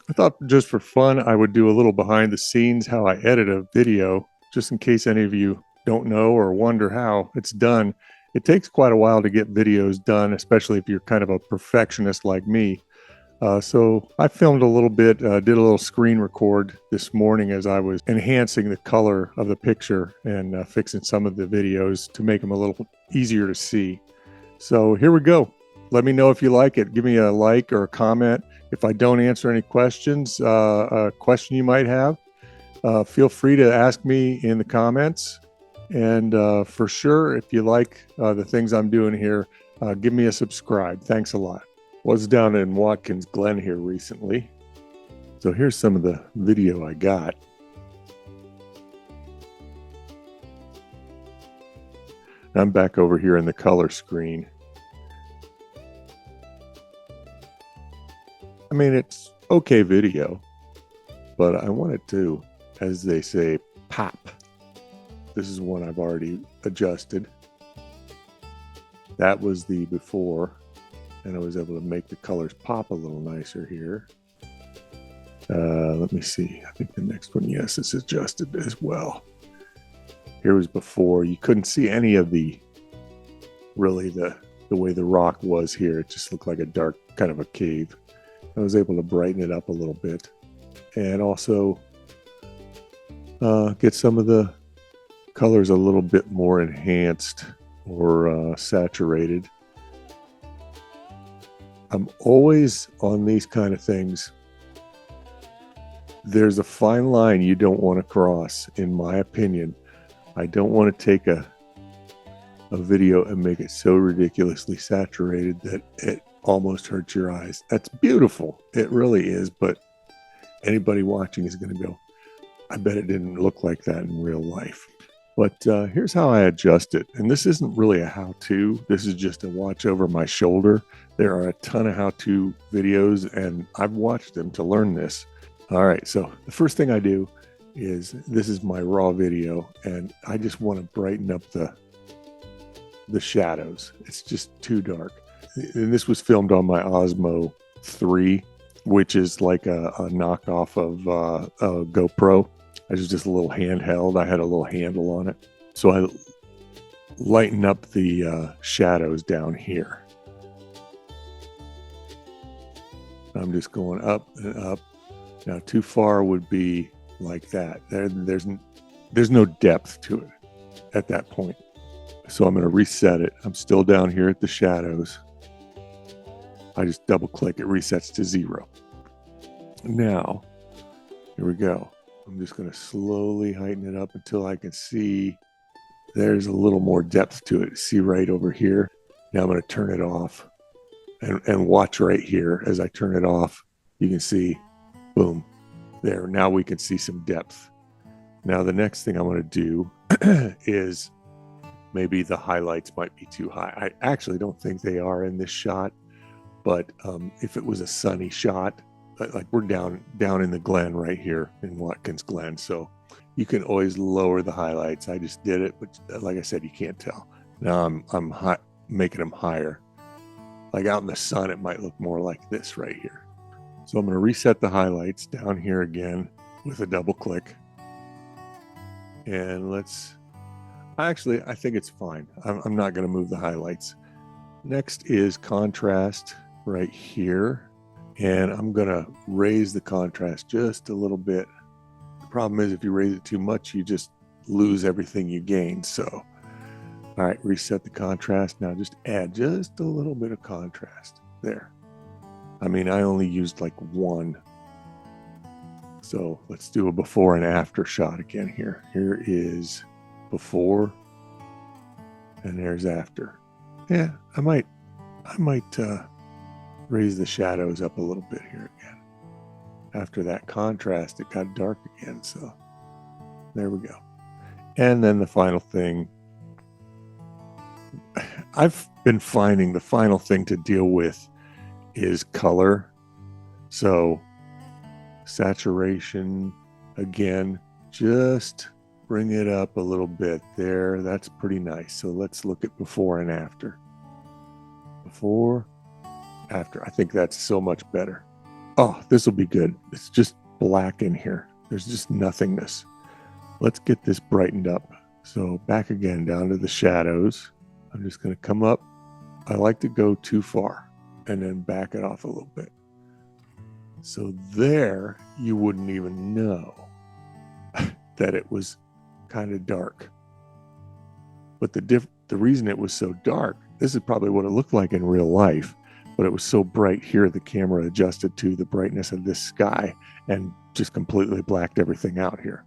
I thought just for fun, I would do a little behind the scenes how I edit a video, just in case any of you don't know or wonder how it's done. It takes quite a while to get videos done, especially if you're kind of a perfectionist like me. So I filmed a little bit, did a little screen record this morning as I was enhancing the color of the picture and fixing some of the videos to make them a little easier to see. So here we go. Let me know if you like it. Give me a like or a comment. If I don't answer any questions, a question you might have, feel free to ask me in the comments. And for sure, if you like the things I'm doing here, give me a subscribe. Thanks a lot. Was down in Watkins Glen here recently. So here's some of the video I got. I'm back over here in the color screen. I mean, it's okay video, but I want it to, as they say, pop. This is one I've already adjusted. That was the before, and I was able to make the colors pop a little nicer here. Let me see. I think the next one, yes, it's adjusted as well. Here was before. You couldn't see any of the way the rock was here. It just looked like a dark kind of a cave. I was able to brighten it up a little bit and also get some of the colors a little bit more enhanced or saturated. I'm always on these kind of things. There's a fine line you don't want to cross, in my opinion. I don't want to take a video and make it so ridiculously saturated that it almost hurts your eyes. That's beautiful. It really is. But anybody watching is going to go, I bet it didn't look like that in real life. But here's how I adjust it. And this isn't really a how-to. This is just a watch over my shoulder. There are a ton of how-to videos, and I've watched them to learn this. All right, so the first thing I do is, this is my raw video, and I just want to brighten up the shadows. It's just too dark. And this was filmed on my Osmo 3, which is like a knockoff of a GoPro. It was just a little handheld. I had a little handle on it. So I lighten up the shadows down here. I'm just going up and up. Now, too far would be like that. There's no depth to it at that point. So I'm going to reset it. I'm still down here at the shadows. I just double click, it resets to 0. Now, here we go. I'm just going to slowly heighten it up until I can see there's a little more depth to it. See right over here. Now I'm going to turn it off and watch right here as I turn it off. You can see, boom, there. Now we can see some depth. Now the next thing I'm going to do is, maybe the highlights might be too high. I actually don't think they are in this shot, but if it was a sunny shot, like we're down in the Glen right here in Watkins Glen, so you can always lower the highlights. I just did it, but like I said, you can't tell. Now I'm making them higher. Like out in the sun, it might look more like this right here. So I'm going to reset the highlights down here again with a double click. And I think it's fine. I'm not going to move the highlights. Next is contrast right here. And I'm going to raise the contrast just a little bit. The problem is if you raise it too much, you just lose everything you gain. So, all right, reset the contrast. Now just add just a little bit of contrast there. I mean, I only used like 1. So let's do a before and after shot again here. Here is before, and there's after. Yeah, I might raise the shadows up a little bit here again. After that contrast, it got dark again, so there we go. And then the final thing, I've been finding the final thing to deal with is color. So saturation, again, just bring it up a little bit there. That's pretty nice. So let's look at before and after. Before, after. I think that's so much better. Oh, this will be good. It's just black in here. There's just nothingness. Let's get this brightened up. So back again down to the shadows. I'm just going to come up. I like to go too far and then back it off a little bit. So there you wouldn't even know that it was kind of dark. But the reason it was so dark, this is probably what it looked like in real life, but it was so bright here, the camera adjusted to the brightness of this sky and just completely blacked everything out here.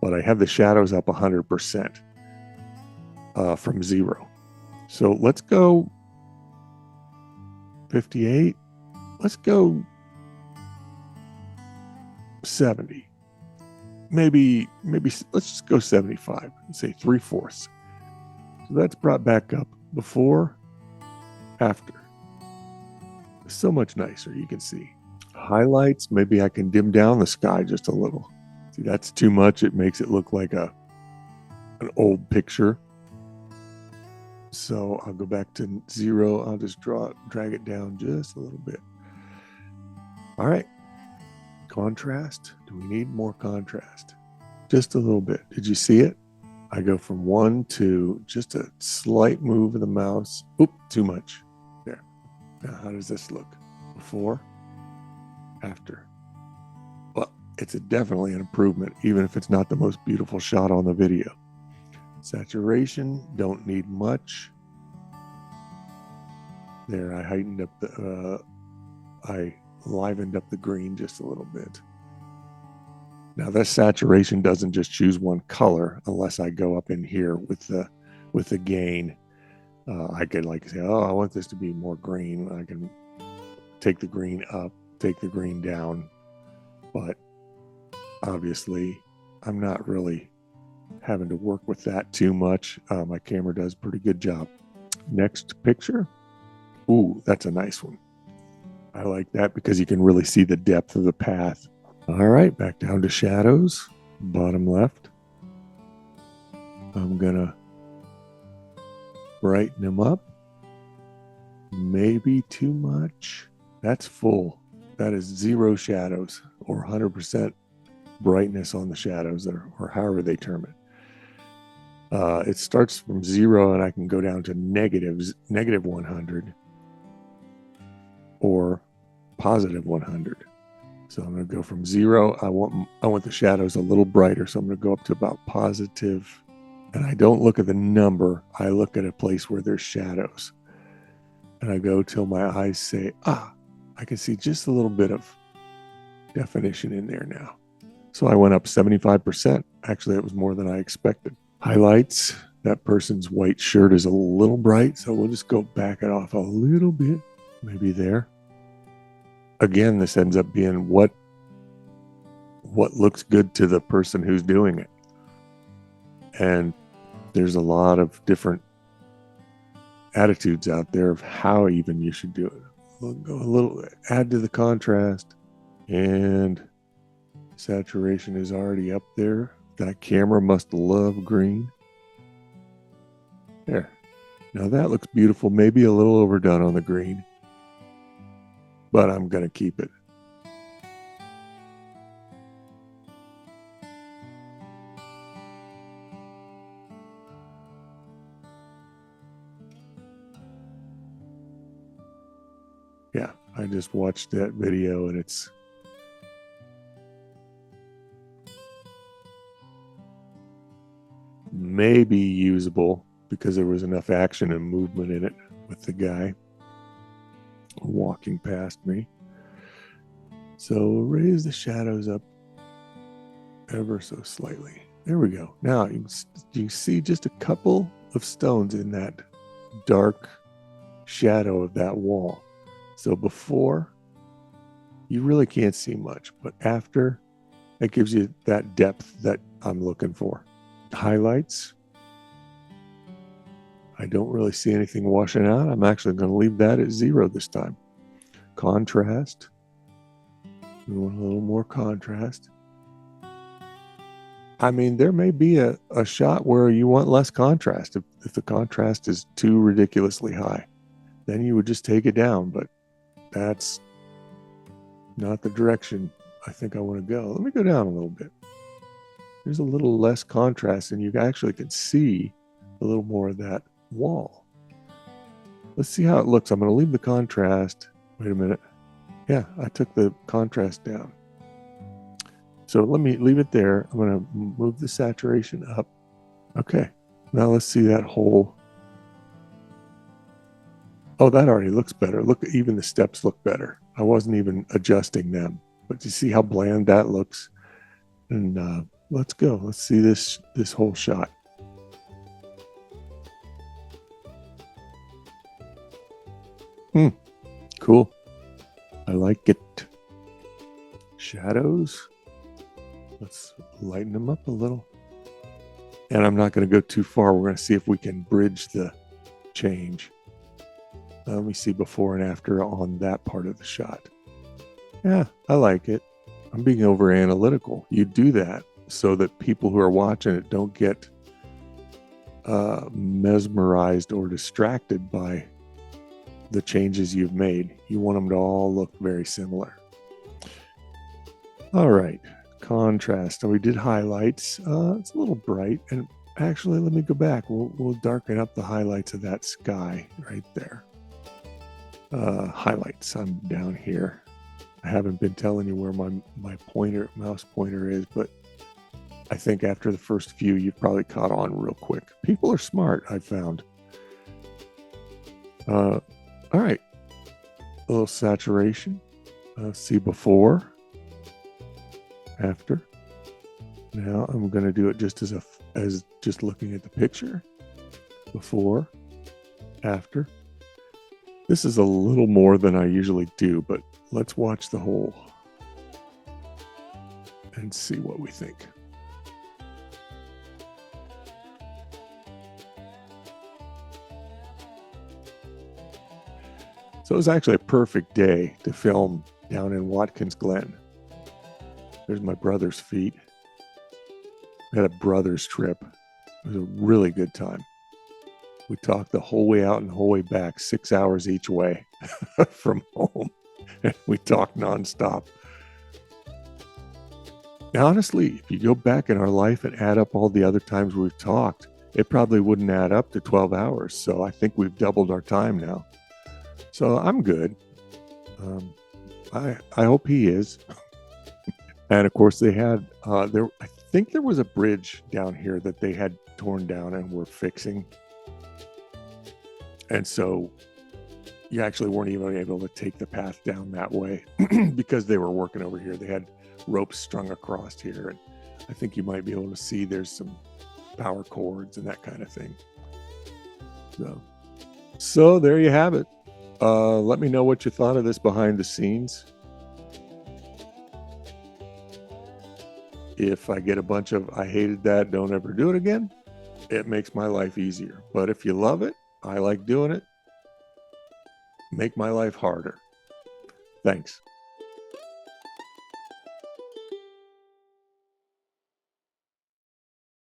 But I have the shadows up 100% from 0. So let's go 58. Let's go 70. Maybe let's just go 75 and say 3/4. So that's brought back up before, after. So much nicer, you can see. Highlights, maybe I can dim down the sky just a little. See, that's too much. It makes it look like an old picture. So I'll go back to 0. I'll just drag it down just a little bit. All right. Contrast. Do we need more contrast? Just a little bit. Did you see it? I go from 1 to just a slight move of the mouse. Oop, too much. There. Now, how does this look? Before, after. Well, it's definitely an improvement, even if it's not the most beautiful shot on the video. Saturation, don't need much. There, I heightened up I livened up the green just a little bit. Now this saturation doesn't just choose one color unless I go up in here with the gain. I could like say, oh, I want this to be more green. I can take the green up, take the green down, but obviously I'm not really having to work with that too much. My camera does a pretty good job. Next picture. Ooh, that's a nice one. I like that because you can really see the depth of the path. All right, back down to shadows, bottom left. I'm gonna brighten them up. Maybe too much. That's full. That is 0 shadows or 100% brightness on the shadows, or however they term it. It starts from 0 and I can go down to negative 100 or positive 100. So I'm going to go from 0. I want the shadows a little brighter, so I'm going to go up to about positive. And I don't look at the number. I look at a place where there's shadows. And I go till my eyes say, I can see just a little bit of definition in there now. So I went up 75%. Actually, it was more than I expected. Highlights. That person's white shirt is a little bright, so we'll just go back it off a little bit. Maybe there. Again, this ends up being what looks good to the person who's doing it. And there's a lot of different attitudes out there of how even you should do it. We'll go a little, add to the contrast, and saturation is already up there. That camera must love green. There. Now that looks beautiful. Maybe a little overdone on the green, but I'm going to keep it. Yeah, I just watched that video and it's maybe usable because there was enough action and movement in it with the guy walking past me. So raise the shadows up ever so slightly. There we go. Now you can see just a couple of stones in that dark shadow of that wall. So before, you really can't see much, but after, it gives you that depth that I'm looking for. Highlights. I don't really see anything washing out. I'm actually going to leave that at 0 this time. Contrast. We want a little more contrast. I mean, there may be a shot where you want less contrast. If the contrast is too ridiculously high, then you would just take it down. But that's not the direction I think I want to go. Let me go down a little bit. There's a little less contrast, and you actually can see a little more of that wall. Let's see how it looks. I'm going to leave the contrast. Wait a minute. Yeah, I took the contrast down. So let me leave it there. I'm going to move the saturation up. Okay, now let's see that whole. Oh, that already looks better. Look, even the steps look better. I wasn't even adjusting them, but you see how bland that looks. And let's go. Let's see this whole shot. Cool. I like it. Shadows. Let's lighten them up a little. And I'm not going to go too far. We're going to see if we can bridge the change. Let me see before and after on that part of the shot. Yeah, I like it. I'm being over analytical. You do that so that people who are watching it don't get mesmerized or distracted by the changes you've made. You want them to all look very similar. All right, contrast. So we did highlights. It's a little bright, and actually, let me go back. We'll darken up the highlights of that sky right there. Highlights. I'm down here. I haven't been telling you where my mouse pointer is, but I think after the first few, you've probably caught on real quick. People are smart, I found. All right, a little saturation. See before, after. Now I'm going to do it just as just looking at the picture. Before, after. This is a little more than I usually do, but let's watch the whole and see what we think. So it was actually a perfect day to film down in Watkins Glen. There's my brother's feet. We had a brother's trip. It was a really good time. We talked the whole way out and the whole way back, 6 hours each way from home. We talked nonstop. Now, honestly, if you go back in our life and add up all the other times we've talked, it probably wouldn't add up to 12 hours. So I think we've doubled our time now. So I'm good. I hope he is. And of course, they had I think there was a bridge down here that they had torn down and were fixing. And so you actually weren't even able to take the path down that way because they were working over here. They had ropes strung across here. And I think you might be able to see there's some power cords and that kind of thing. So there you have it. Let me know what you thought of this behind the scenes. If I get a bunch of "I hated that, don't ever do it again," it makes my life easier. But if you love it, I like doing it, make my life harder. Thanks.